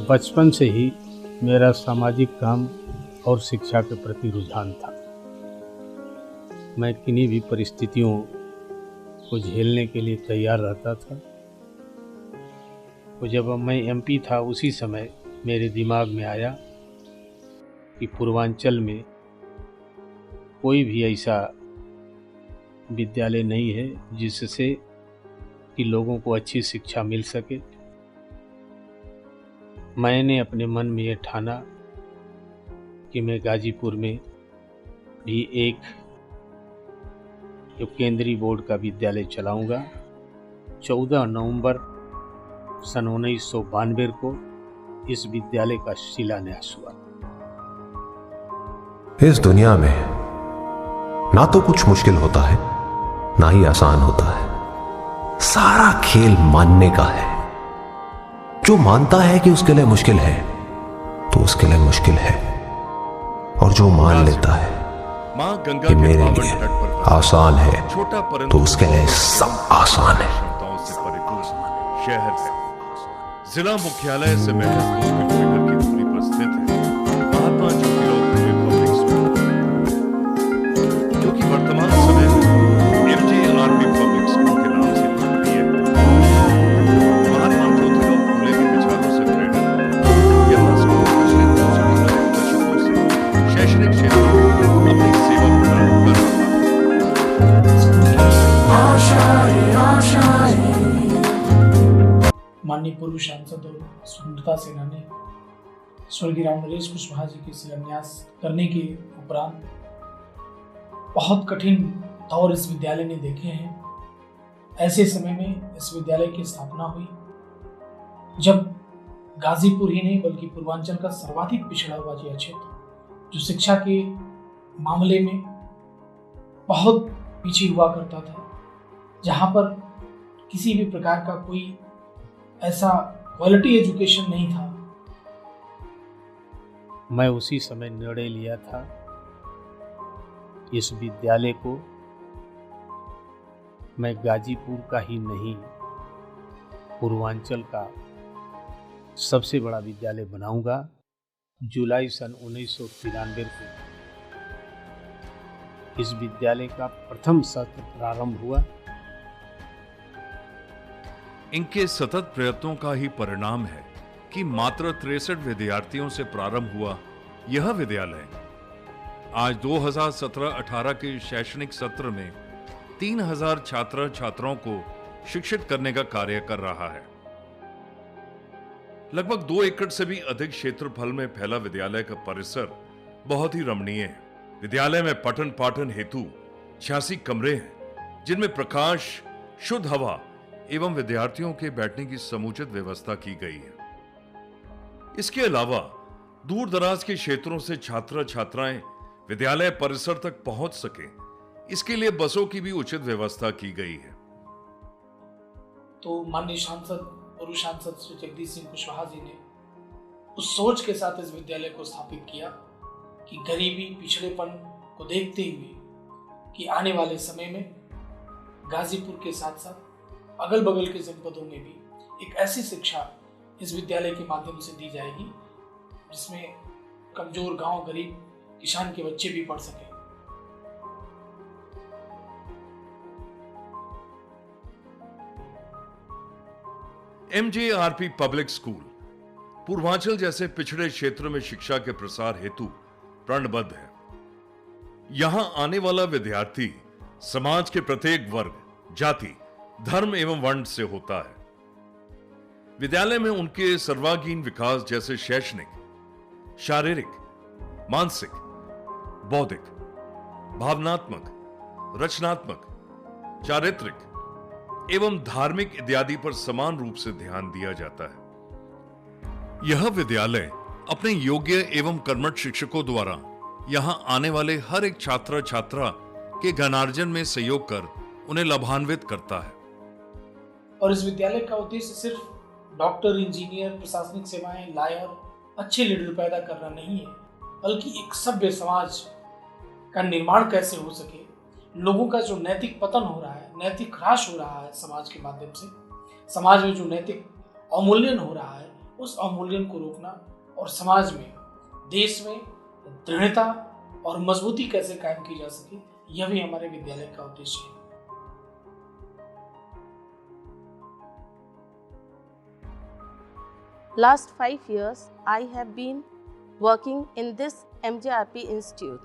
बचपन से ही मेरा सामाजिक काम और शिक्षा के प्रति रुझान था। मैं किन्हीं भी परिस्थितियों को झेलने के लिए तैयार रहता था। तो जब मैं एमपी था उसी समय मेरे दिमाग में आया कि पूर्वांचल में कोई भी ऐसा विद्यालय नहीं है जिससे कि लोगों को अच्छी शिक्षा मिल सके। मैंने अपने मन में ये ठाना कि मैं गाजीपुर में भी एक जो केंद्रीय बोर्ड का विद्यालय चलाऊंगा। 14 नवंबर सन 1992 को इस विद्यालय का शिलान्यास हुआ। इस दुनिया में ना तो कुछ मुश्किल होता है ना ही आसान होता है। सारा खेल मानने का है। जो मानता है कि उसके लिए मुश्किल है तो उसके लिए मुश्किल है, और जो मान लेता है कि मेरे लिए आसान है तो उसके लिए सब आसान है। शहर है, जिला मुख्यालय से महज 2 किलोमीटर की दूरी पर स्थित है महात्मा ज्योतिराव फुले पब्लिक स्कूल, जो कि वर्तमान समय में एमजेआरपी पब्लिक स्कूल के नाम से लोकप्रिय है। महात्मा ज्योतिराव फुले के विचारों से प्रेरित यह स्कूल पिछले 2 दशकों से शैक्षणिक क्षेत्र में अपनी सेवा प्रदान कर रहा है। माननीय पूर्व सांसद और स्वतंत्रता सेनानी स्वर्गीय राम नरेश कुशवाहा जी के शिलान्यास करने के उपरांत बहुत कठिन दौर इस विद्यालय ने देखे हैं। ऐसे समय में इस विद्यालय की स्थापना हुई जब गाजीपुर ही नहीं बल्कि पूर्वांचल का सर्वाधिक पिछड़ा हुआ यह क्षेत्र जो शिक्षा के मामले में बहुत पीछे हुआ करता था, जहाँ पर किसी भी प्रकार का कोई ऐसा क्वालिटी एजुकेशन नहीं था। मैं उसी समय निर्णय लिया था इस विद्यालय को मैं गाजीपुर का ही नहीं पूर्वांचल का सबसे बड़ा विद्यालय बनाऊंगा। जुलाई सन 1993 को इस विद्यालय का प्रथम सत्र प्रारंभ हुआ। इनके सतत प्रयत्नों का ही परिणाम है कि मात्र 63 विद्यार्थियों से प्रारंभ हुआ यह विद्यालय आज 2017-18 के शैक्षणिक सत्र में 3000 छात्र छात्राओं को शिक्षित करने का कार्य कर रहा है। लगभग 2 एकड़ से भी अधिक क्षेत्रफल में फैला विद्यालय का परिसर बहुत ही रमणीय है। विद्यालय में पठन पाठन हेतु 86 कमरे हैं, जिनमें प्रकाश, शुद्ध हवा एवं विद्यार्थियों के बैठने की समुचित व्यवस्था की गई है। इसके अलावा दूर दराज के क्षेत्रों से छात्र छात्राएं विद्यालय परिसर तक पहुंच सके, इसके लिए बसों की भी उचित व्यवस्था की गई है। तो माननीय सांसद पूर्व सांसद श्री जगदीश सिंह कुशवाहा जी ने उस सोच के साथ इस विद्यालय को स्थापित किया कि गरीबी पिछड़ेपन को देखते हुए कि आने वाले समय में गाजीपुर के साथ साथ अगल बगल के जनपदों में भी एक ऐसी शिक्षा इस विद्यालय के माध्यम से दी जाएगी जिसमें कमजोर गांव, गरीब किसान के बच्चे भी पढ़ सकें। एमजेआरपी पब्लिक स्कूल पूर्वांचल जैसे पिछड़े क्षेत्र में शिक्षा के प्रसार हेतु प्रणबद्ध है। यहां आने वाला विद्यार्थी समाज के प्रत्येक वर्ग, जाति, धर्म एवं वर्ण से होता है। विद्यालय में उनके सर्वांगीण विकास जैसे शैक्षणिक, शारीरिक, मानसिक, बौद्धिक, भावनात्मक, रचनात्मक, चारित्रिक एवं धार्मिक इत्यादि पर समान रूप से ध्यान दिया जाता है। यह विद्यालय अपने योग्य एवं कर्मठ शिक्षकों द्वारा यहां आने वाले हर एक छात्र छात्रा के ज्ञानार्जन में सहयोग कर उन्हें लाभान्वित करता है। और इस विद्यालय का उद्देश्य सिर्फ डॉक्टर, इंजीनियर, प्रशासनिक सेवाएं, लॉयर, अच्छे लीडर पैदा करना नहीं है, बल्कि एक सभ्य समाज का निर्माण कैसे हो सके। लोगों का जो नैतिक पतन हो रहा है, नैतिक ह्रास हो रहा है समाज के माध्यम से, समाज में जो नैतिक अवमूल्यन हो रहा है उस अवमूल्यन को रोकना और समाज में, देश में दृढ़ता और मजबूती कैसे कायम की जा सके, यह भी हमारे विद्यालय का उद्देश्य है। Last 5 years, I have been working in this MJRP Institute.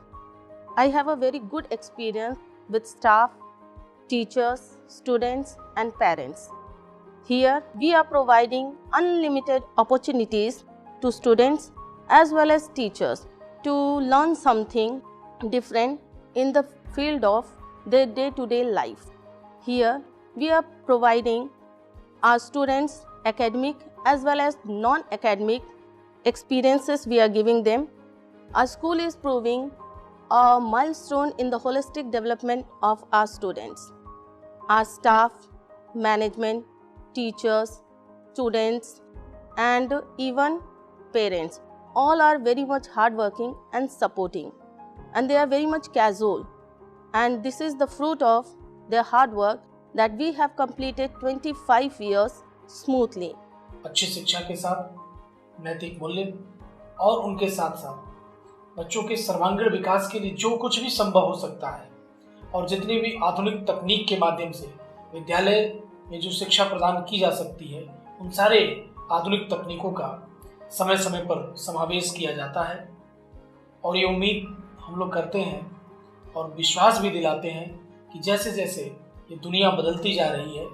I have a very good experience with staff, teachers, students, and parents. Here, we are providing unlimited opportunities to students as well as teachers to learn something different in the field of their day-to-day life. Here, we are providing our students academic as well as non-academic experiences we are giving them. Our school is proving a milestone in the holistic development of our students. Our staff, management, teachers, students, and even parents all are very much hardworking and supporting, and they are very much casual, and this is the fruit of their hard work that we have completed 25 years smoothly. अच्छी शिक्षा के साथ नैतिक मूल्य और उनके साथ साथ बच्चों के सर्वांगीण विकास के लिए जो कुछ भी संभव हो सकता है और जितनी भी आधुनिक तकनीक के माध्यम से विद्यालय में जो शिक्षा प्रदान की जा सकती है, उन सारे आधुनिक तकनीकों का समय समय पर समावेश किया जाता है। और ये उम्मीद हम लोग करते हैं और विश्वास भी दिलाते हैं कि जैसे जैसे ये दुनिया बदलती जा रही है,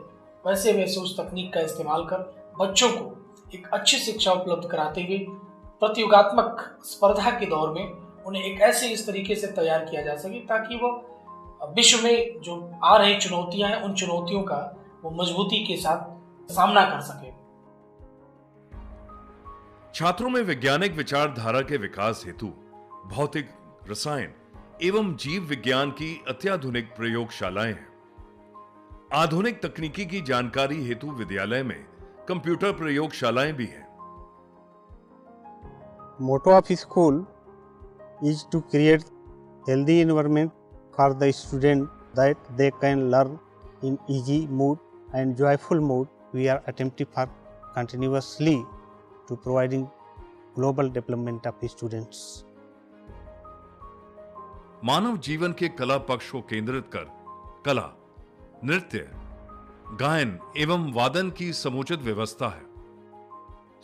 वैसे वैसे उस तकनीक का इस्तेमाल कर बच्चों को एक अच्छी शिक्षा उपलब्ध कराते हुए प्रतियोगात्मक स्पर्धा के दौर में उन्हें एक ऐसे इस तरीके से तैयार किया जा सके ताकि वो विश्व में जो आ रही चुनौतियां हैं, उन चुनौतियों का वो मजबूती के साथ सामना कर सके। छात्रों में वैज्ञानिक विचारधारा के विकास हेतु भौतिक, रसायन एवं जीव विज्ञान की अत्याधुनिक प्रयोगशालाएं हैं। आधुनिक तकनीकी की जानकारी हेतु विद्यालय में कंप्यूटर प्रयोगशालाएं भी हैं। Motto of school is to create healthy environment for the student that they can learn in easy mood and joyful mood. We are attempting for continuously to providing global development of the students. मानव जीवन के कला पक्ष को केंद्रित कर कला, नृत्य, गायन एवं वादन की समुचित व्यवस्था है।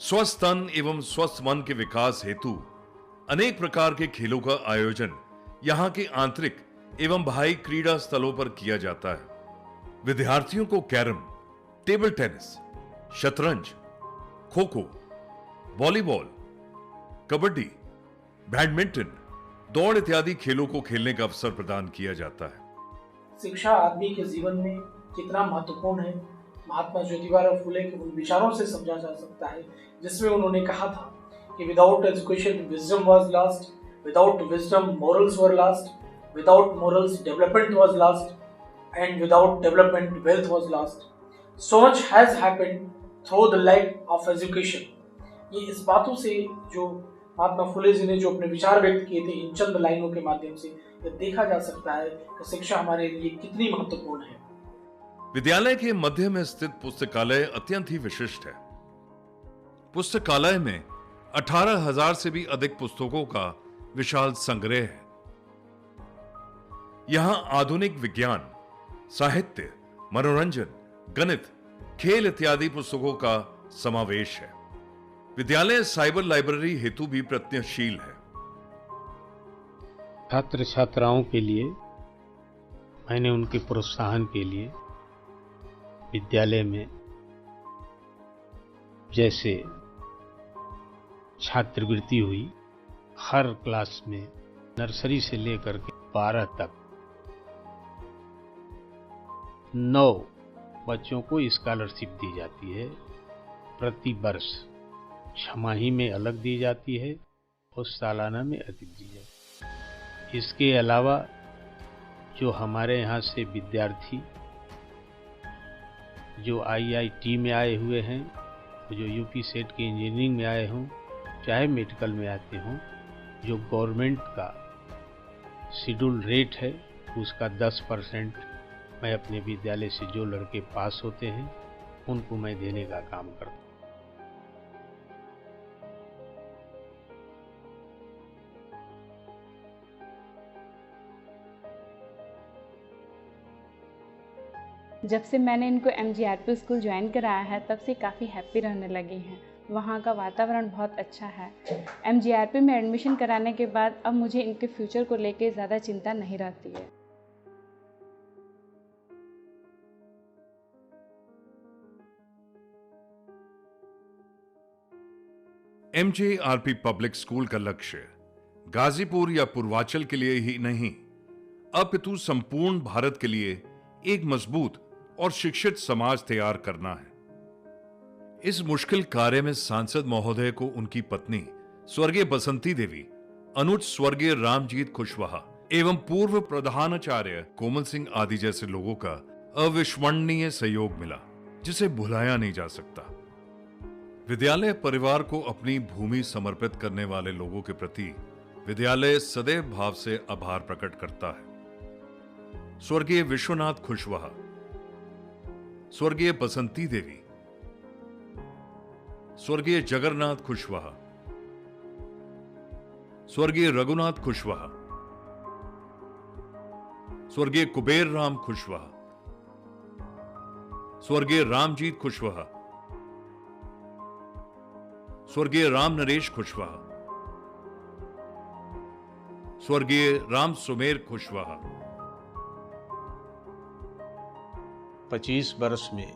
स्वस्थ तन एवं स्वस्थ मन के विकास हेतु अनेक प्रकार के खेलों का आयोजन यहां के आंतरिक एवं बाह्य क्रीड़ा स्थलों पर किया जाता है। विद्यार्थियों को कैरम, टेबल टेनिस, शतरंज, खो खो, वॉलीबॉल, कबड्डी, बैडमिंटन, दौड़ इत्यादि खेलों को खेलने का अवसर प्रदान किया जाता है। शिक्षा आदमी के जीवन में कितना महत्वपूर्ण है, महात्मा ज्योतिबा फुले के उन विचारों से समझा जा सकता है जिसमें उन्होंने कहा था कि without education wisdom was lost, without wisdom morals were lost, without morals development was lost and without development wealth was lost. So much has happened through the lack of education. ये इस बातों से जो महात्मा फुले जी ने जो अपने विचार व्यक्त किए थे इन चंद लाइनों के माध्यम से ये देखा जा सकता है कि शिक्षा हमारे लिए कितनी महत्वपूर्ण है। विद्यालय के मध्य में स्थित पुस्तकालय अत्यंत ही विशिष्ट है। पुस्तकालय में 18,000 से भी अधिक पुस्तकों का विशाल संग्रह है। यहां आधुनिक विज्ञान, साहित्य, मनोरंजन, गणित, खेल इत्यादि पुस्तकों का समावेश है। विद्यालय साइबर लाइब्रेरी हेतु भी प्रयत्नशील है। छात्र छात्राओं के लिए मैंने उनके प्रोत्साहन के लिए विद्यालय में जैसे छात्रवृत्ति हुई, हर क्लास में नर्सरी से लेकर के 12 तक 9 बच्चों को स्कॉलरशिप दी जाती है। प्रति वर्ष छमाही में अलग दी जाती है और सालाना में अधिक दी जाती है। इसके अलावा जो हमारे यहाँ से विद्यार्थी जो IIT में आए हुए हैं, जो यूपी सेट के इंजीनियरिंग में आए हों, चाहे मेडिकल में आते हों, जो गवर्नमेंट का शेड्यूल रेट है उसका 10% मैं अपने विद्यालय से जो लड़के पास होते हैं उनको मैं देने का काम करता हूँ। जब से मैंने इनको MGRP स्कूल ज्वाइन कराया है तब से काफ़ी हैप्पी रहने लगी हैं। वहाँ का वातावरण बहुत अच्छा है। MGRP में एडमिशन कराने के बाद अब मुझे इनके फ्यूचर को लेके ज़्यादा चिंता नहीं रहती है। MJRP पब्लिक स्कूल का लक्ष्य गाजीपुर या पूर्वांचल के लिए ही नहीं, अपितु संपूर्ण भारत के लिए एक मजबूत और शिक्षित समाज तैयार करना है। इस मुश्किल कार्य में सांसद महोदय को उनकी पत्नी स्वर्गीय बसंती देवी, अनुज स्वर्गीय रामजीत कुशवाहा एवं पूर्व प्रधानाचार्य कोमल सिंह आदि जैसे लोगों का अविस्मरणीय सहयोग मिला, जिसे भुलाया नहीं जा सकता। विद्यालय परिवार को अपनी भूमि समर्पित करने वाले लोगों के प्रति विद्यालय सदैव भाव से आभार प्रकट करता है। स्वर्गीय विश्वनाथ कुशवाहा, स्वर्गीय बसंती देवी, स्वर्गीय जगन्नाथ कुशवाहा, स्वर्गीय रघुनाथ कुशवाहा, स्वर्गीय कुबेर राम कुशवाहा, स्वर्गीय रामजीत कुशवाहा, स्वर्गीय राम नरेश कुशवाहा, स्वर्गीय राम सुमेर कुशवाहा। 25 वर्ष में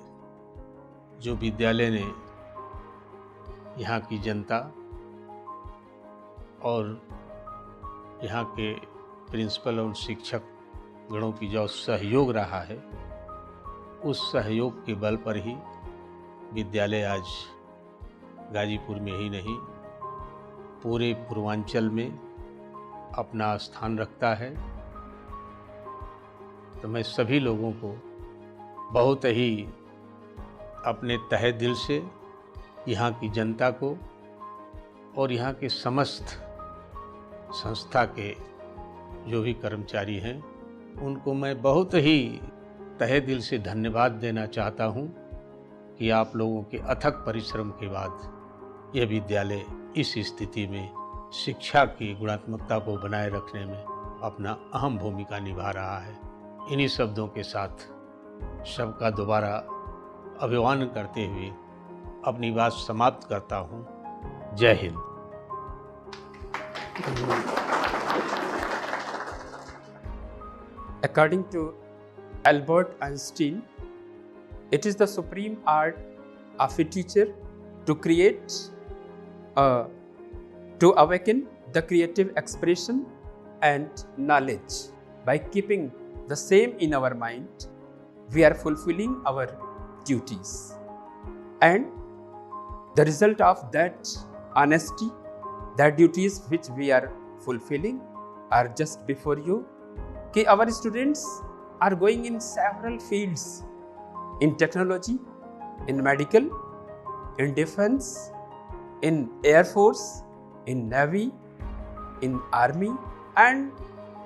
जो विद्यालय ने यहाँ की जनता और यहाँ के प्रिंसिपल और शिक्षक गणों की जो सहयोग रहा है, उस सहयोग के बल पर ही विद्यालय आज गाजीपुर में ही नहीं पूरे पूर्वांचल में अपना स्थान रखता है। तो मैं सभी लोगों को बहुत ही अपने तहे दिल से यहाँ की जनता को और यहाँ के समस्त संस्था के जो भी कर्मचारी हैं उनको मैं बहुत ही तहे दिल से धन्यवाद देना चाहता हूँ कि आप लोगों के अथक परिश्रम के बाद यह विद्यालय इस स्थिति में शिक्षा की गुणात्मकता को बनाए रखने में अपना अहम भूमिका निभा रहा है। इन्हीं शब्दों के साथ सबका दोबारा अभिवादन करते हुए अपनी बात समाप्त करता हूँ। जय Hind. According to Albert Einstein, it is the supreme art of a teacher to create, to awaken the creative expression and knowledge. By keeping the same in our mind, we are fulfilling our duties. And the result of that honesty, the duties which we are fulfilling are just before you. कि our students are going in several fields, in technology, in medical, in defense, in air force, in navy, in army, and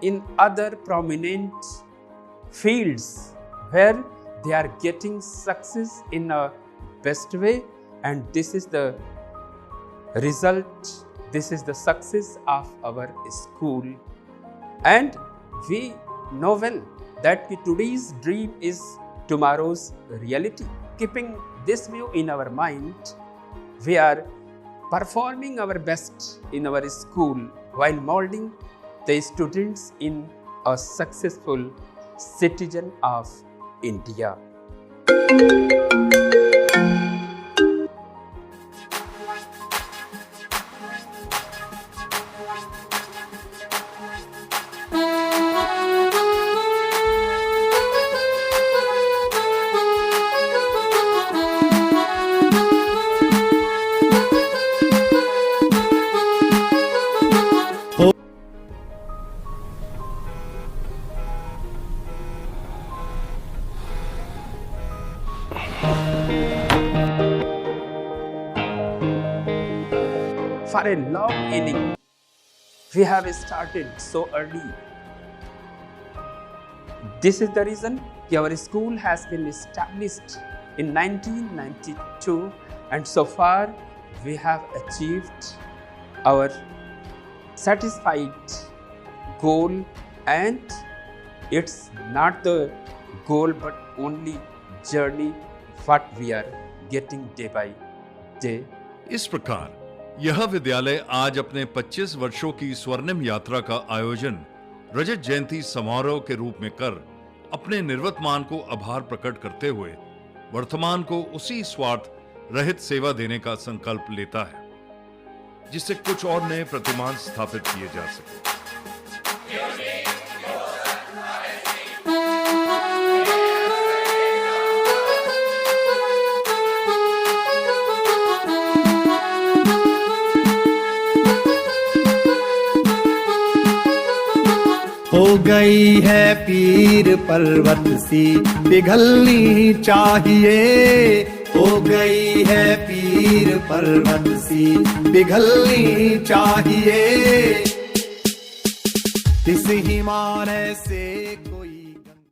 in other prominent fields where they are getting success in a best way, and this is the result, this is the success of our school. And we know well that today's dream is tomorrow's reality. Keeping this view in our mind, we are performing our best in our school while molding the students in a successful citizen of India. For a long inning, we have started so early. This is the reason our school has been established in 1992, and so far we have achieved our satisfied goal, and it's not the goal but only journey what we are getting day by day. इस प्रकार यह विद्यालय आज अपने 25 वर्षों की स्वर्णिम यात्रा का आयोजन रजत जयंती समारोह के रूप में कर अपने निर्वर्तमान को आभार प्रकट करते हुए वर्तमान को उसी स्वार्थ रहित सेवा देने का संकल्प लेता है, जिससे कुछ और नए प्रतिमान स्थापित किए जा सके। हो गई है पीर पर्वत सी पिघलनी चाहिए, हो गई है पीर पर्वत सी पिघलनी चाहिए, इस हिमालय से कोई